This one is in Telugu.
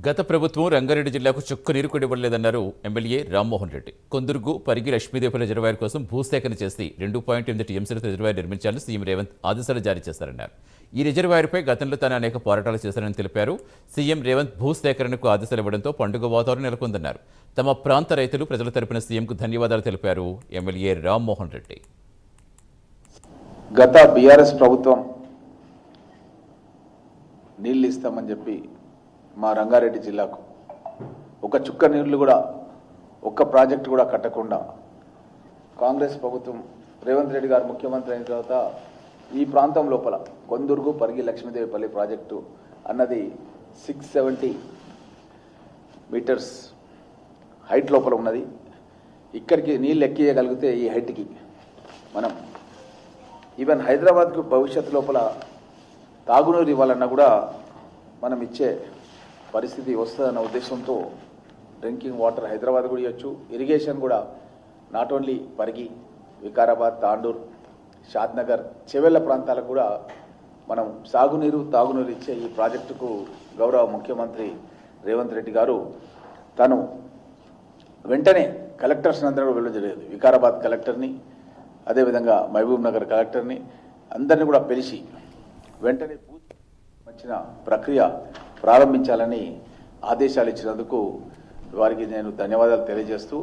గత ప్రభుత్వం రంగారెడ్డి జిల్లాకు చుక్క నీరు కొనివ్వలేదన్నారు ఎమ్మెల్యే రామ్మోహన్ రెడ్డి. కొందుర్గు పరిగి లక్ష్మీదేవుల రిజర్వాయర్ కోసం భూసేకరణ చేసి 2.8 టీఎంసీల రిజర్వాయర్ నిర్మించాలని సీఎం రేవంత్ ఆదేశాలు జారీ చేశారన్నారు. ఈ రిజర్వాయర్పై గతంలో తాను అనేక పోరాటాలు చేశారని తెలిపారు. సీఎం రేవంత్ భూసేకరణకు ఆదేశాలు ఇవ్వడంతో పండుగ వాతావరణం నెలకొందన్నారు. తమ ప్రాంత రైతులు ప్రజల తరపున సీఎంకు ధన్యవాదాలు తెలిపారు ఎమ్మెల్యే రామ్మోహన్ రెడ్డి. గత బీఆర్ఎస్ ప్రభుత్వం నీళ్ళు ఇస్తామని చెప్పి మా రంగారెడ్డి జిల్లాకు ఒక చుక్క నీళ్లు కూడా ఒక్క ప్రాజెక్టు కూడా కట్టకుండా కాంగ్రెస్ ప్రభుత్వం రేవంత్ రెడ్డి గారు ముఖ్యమంత్రి అయిన తర్వాత ఈ ప్రాంతం లోపల కొందుర్గు పరిగి లక్ష్మీదేవిపల్లి ప్రాజెక్టు అన్నది 670 మీటర్స్ హైట్ లోపల ఉన్నది. ఇక్కడికి నీళ్ళు ఎక్కియగలిగితే ఈ హైట్కి మనం ఈవెన్ హైదరాబాద్కు భవిష్యత్తు లోపల తాగునీరు ఇవ్వాలన్నా కూడా మనం ఇచ్చే పరిస్థితి వస్తుందన్న ఉద్దేశంతో డ్రింకింగ్ వాటర్ హైదరాబాద్ కూడా ఇవ్వచ్చు. ఇరిగేషన్ కూడా నాట్ ఓన్లీ పరిగి, వికారాబాద్, తాండూర్, షాద్నగర్, చెవెళ్ల ప్రాంతాలకు కూడా మనం తాగునీరు ఇచ్చే ఈ ప్రాజెక్టుకు గౌరవ ముఖ్యమంత్రి రేవంత్ రెడ్డి గారు తను వెంటనే కలెక్టర్స్ అందరూ వెళ్ళడం జరిగేది. వికారాబాద్ కలెక్టర్ని, అదేవిధంగా మహబూబ్ నగర్ కలెక్టర్ని అందరినీ కూడా పిలిచి వెంటనే వచ్చిన ప్రక్రియ ప్రారంభించాలని ఆదేశాలు ఇచ్చినందుకు వారికి నేను ధన్యవాదాలు తెలియజేస్తూ